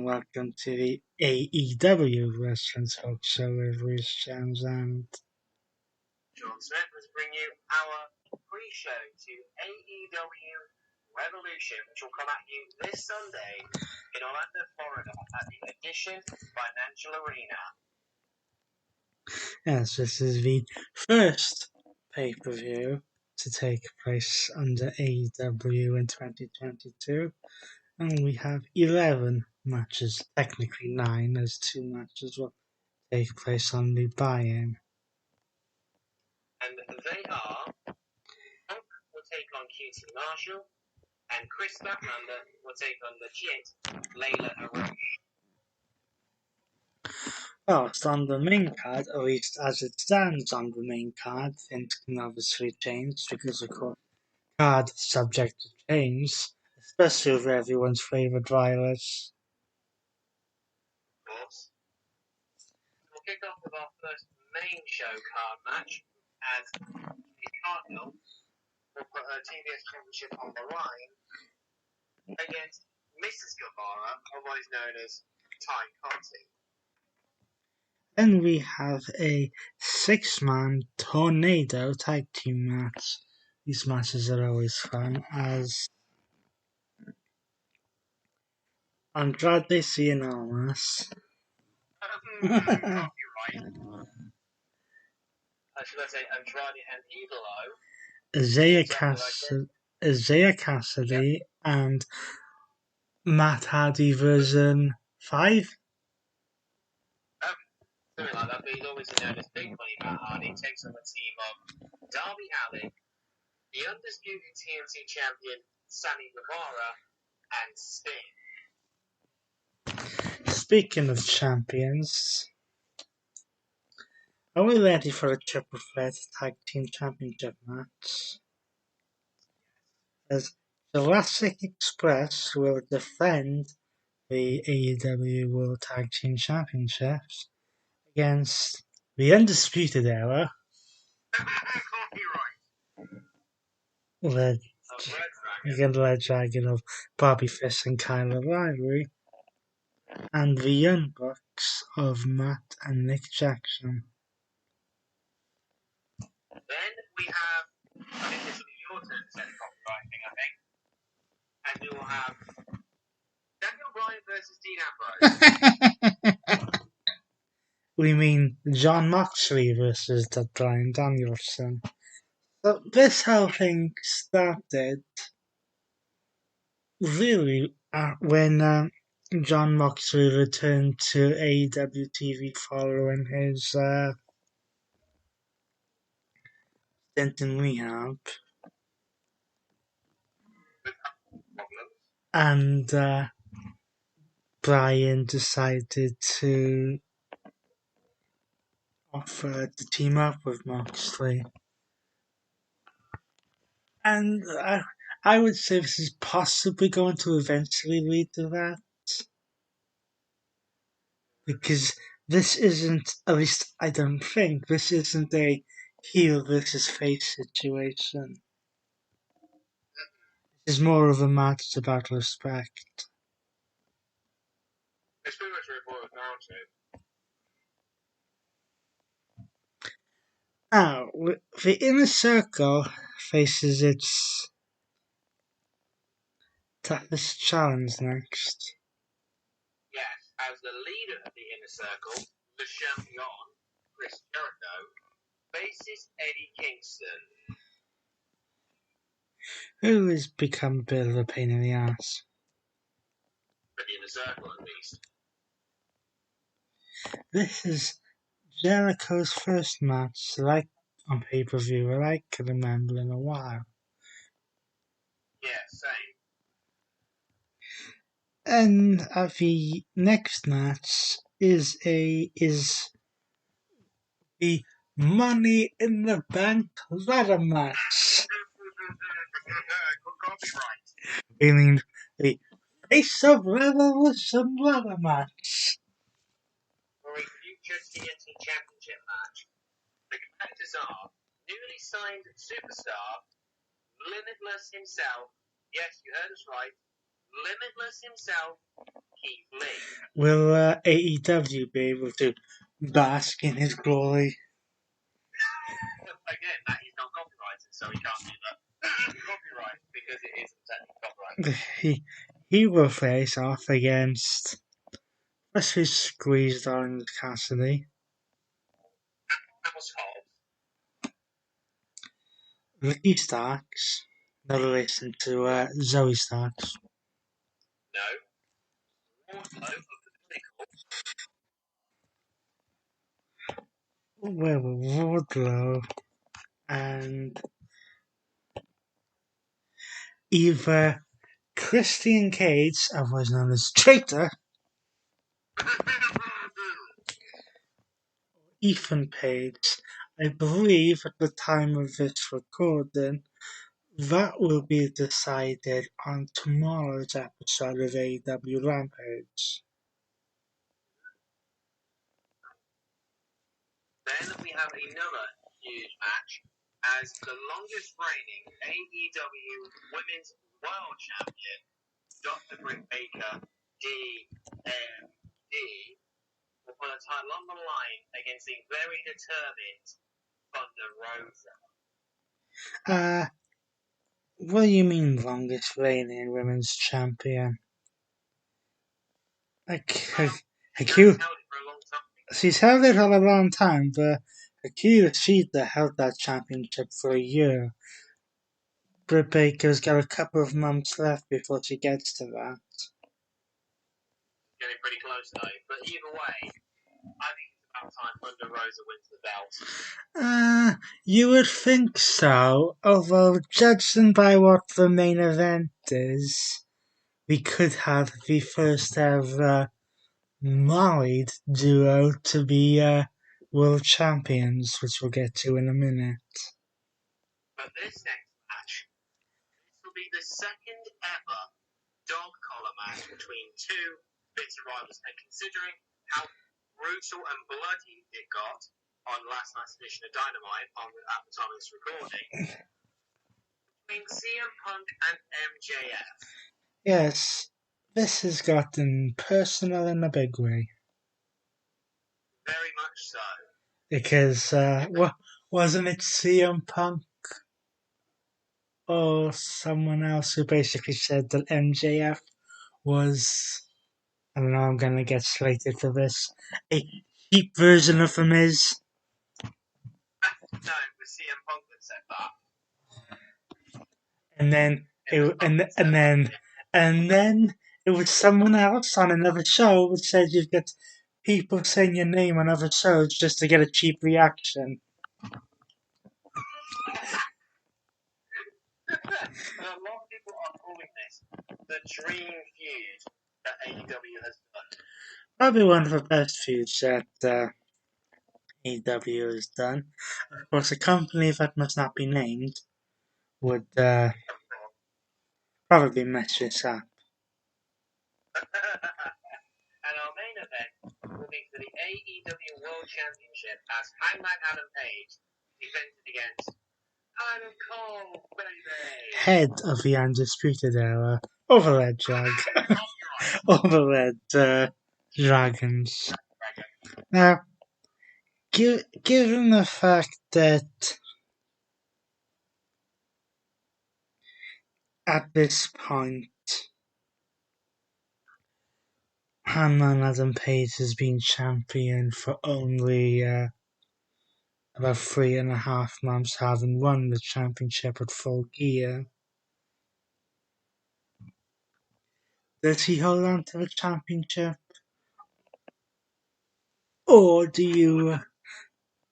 and welcome to the AEW Wrestling Talk Show with Reese Jones and John Smith. Let's bring you our pre-show to AEW Revolution, which will come at you this Sunday in Orlando, Florida, at the Edition Financial Arena. yes, this is the first pay-per-view to take place under AEW in 2022, and we have 11 matches, technically 9, as 2 matches will take place on the buy-in. And they are Punk will take on QT Marshall, and Chris Statlander will take on Legit Layla Arosh. Whilst on the main card, at least as it stands on the main card, things can obviously change because of course card subject to change, especially with everyone's favourite rivals. Of course. We'll kick off with our first main show card match as the Cardinal will put her TBS Championship on the line against Mrs. Guevara, otherwise known as Ty Conti. Then we have a 6-man tornado tag team match. These matches are always fun as Andrade Cien Almas. Copyright. I should say Andrade and Evilo. Isaiah Cassidy and Matt Hardy version 5. Something like that, but he's always known as Big Money Matt Hardy. Takes on the team of Darby Allin, the undisputed TNT champion Sammy Guevara, and Sting. Speaking of champions, are we ready for a triple threat tag team championship match? As Jurassic Express will defend the AEW World Tag Team Championships against the Undisputed Era, led Dragon of Bobby Fish and Kyle O'Reilly, and the Young Bucks of Matt and Nick Jackson. Then we have, I think this will be your turn to set the copywriting, I think. And we will have Daniel Bryan versus Dean Ambrose. We mean John Moxley versus Bryan Danielson. So this whole thing started really when John Moxley returned to AEW TV following his stint in rehab. And Bryan decided to offer to team up with Moxley. And I would say this is possibly going to eventually lead to that. Because this isn't, at least I don't think, this isn't a heel versus face situation. This is more of a match about respect. It's pretty much what it boils down to. Now, the Inner Circle faces its toughest challenge next. Yes, as the leader of the Inner Circle, the champion, Chris Jericho, faces Eddie Kingston. Who has become a bit of a pain in the ass. For the Inner Circle, at least. This is Jericho's first match on pay-per-view that I can remember in a while. Yeah, same. And the next match is the Money in the Bank ladder match. Meaning the Face of Revolution ladder match. For a future TNT Championship match, the competitors are newly signed superstar, Limitless himself. Yes, you heard us right. Limitless himself, Keith Lee. Will AEW be able to bask in his glory? Again, that is not copyrighted, so he can't do that. Copyright, because it isn't technically copyrighted. He will face off against Wesley Squeezed on Cassidy, Household. Ricky Starks, not relation to Zoe Starks. No. Wardlow of the Pinnacle. Well, Wardlow and either Christian Cage, otherwise known as Traitor, Ethan Page. I believe at the time of this recording, that will be decided on tomorrow's episode of AEW Rampage. Then we have another huge match as the longest reigning AEW Women's World Champion, Dr. Britt Baker, DMD, will put a title on the line against the very determined Thunder Rosa. What do you mean longest reigning women's champion? She's held it for a long time, but Akira Shida held that championship for a year. Britt Baker's got a couple of months left before she gets to that. Getting pretty close though, but either way, I think it's about time Thunder Rosa wins the belt. You would think so, although judging by what the main event is, we could have the first ever married duo to be world champions, which we'll get to in a minute. But this next match, this will be the second ever dog collar match between two bitter rivals, and considering how brutal and bloody it got on last night's edition of Dynamite at the time of this recording, between CM Punk and MJF. Yes, this has gotten personal in a big way. Very much so. Because, wasn't it CM Punk or someone else who basically said that MJF was, I don't know, I'm gonna get slated for this, a cheap version of The Miz? No, it was CM Punk that said that. And then it was someone else on another show which said you've got people saying your name on other shows just to get a cheap reaction. And a lot of people are calling this the dream feud that AEW has done. Probably one of the best feuds that AEW has done. Of course, a company that must not be named would probably mess this up. And our main event will be for the AEW World Championship as Hangman Adam Page defended against Adam Cole, baby! Head of the Undisputed Era, Overhead Dragons. Now, given the fact that at this point, Hangman Adam Page has been champion for only about 3.5 months, having won the championship at Full Gear. Does he hold on to the championship? Or do you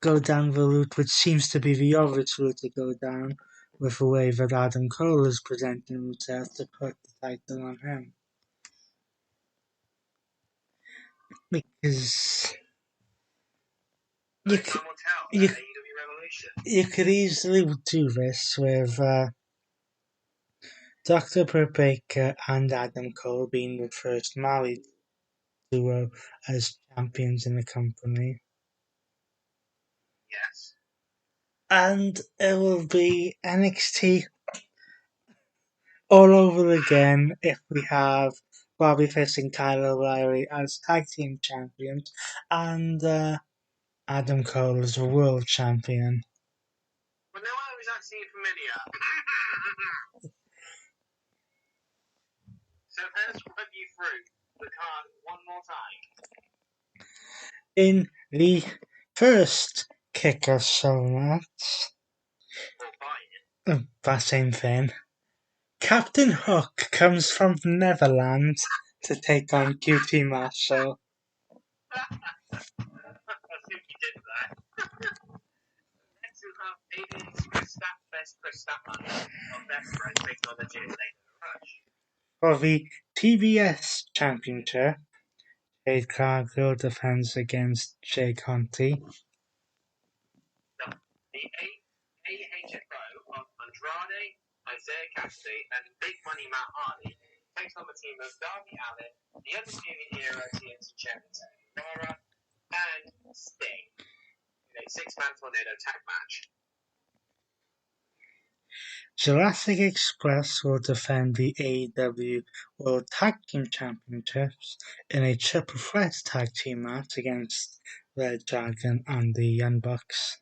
go down the route which seems to be the obvious route to go down, with the way that Adam Cole is presenting himself to put the title on him? Because you could easily do this with Dr. Britt Baker and Adam Cole being the first married duo as champions in the company. Yes. And it will be NXT all over again if we have Bobby facing Kyle O'Reilly as tag team champions, and Adam Cole as the world champion. Well, now I was actually familiar. So let's run you through the card one more time. In the first Kicker show match, that same thing, Captain Hook comes from Neverland to take on QT Marshall. I think you did that. Next we have AEW's Chris Statlander of Best Friends taking on the GSA Rush. For the TBS Championship, Jade Cargill defends against Jay Conti. The AHFO of Andrade, Isaiah Cassidy, and Big Money Matt Hardy takes on the team of Darby Allin, the Undisputed Era TNT Champion Guevara, and Sting in a six-man tornado tag match. Jurassic Express will defend the AEW World Tag Team Championships in a triple threat tag team match against Red Dragon and the Young Bucks.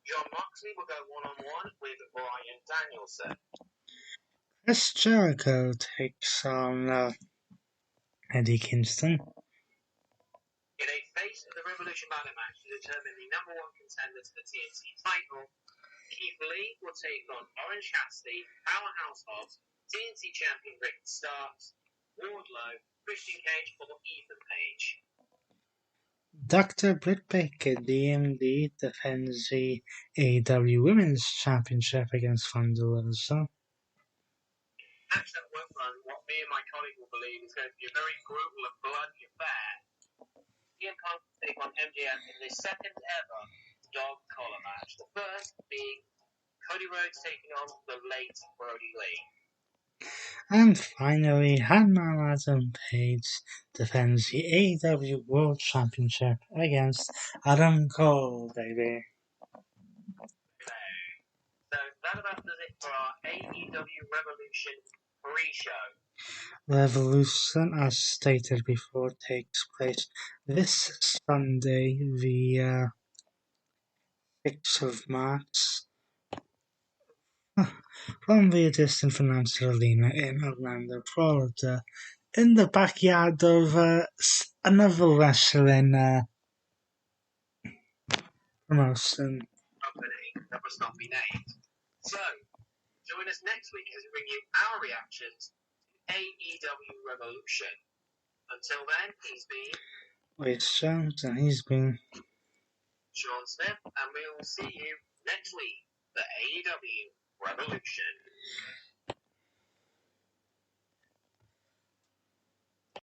John Moxley will go one-on-one with Bryan Danielson. Chris Jericho takes on Eddie Kingston. In a Face of the Revolution ladder match to determine the number one contender to the TNT title, Keith Lee will take on Orange Cassidy, Powerhouse Hobbs, TNT champion Rick Starks, Wardlow, Christian Cage, or Ethan Page. Dr. Britt Baker, DMD, defends the AEW Women's Championship against Thunder Rosa. Match that won't run what me and my colleague will believe is going to be a very brutal and bloody affair. CM Punk will take on MJF in the second ever dog collar match. The first being Cody Rhodes taking on the late Brody Lee. And finally, Hangman Adam Page defends the AEW World Championship against Adam Cole, baby. So that about does it for our AEW Revolution pre-show. Revolution, as stated before, takes place this Sunday, the 6th of March, from the Distant Financial Arena in Orlando, Florida, in the backyard of another wrestling promotion. Company that must not be named. So, join us next week as we bring you our reactions to AEW Revolution. Until then, he's been Wade Jones, and he's been Sean Smith, and we will see you next week for AEW Revolution.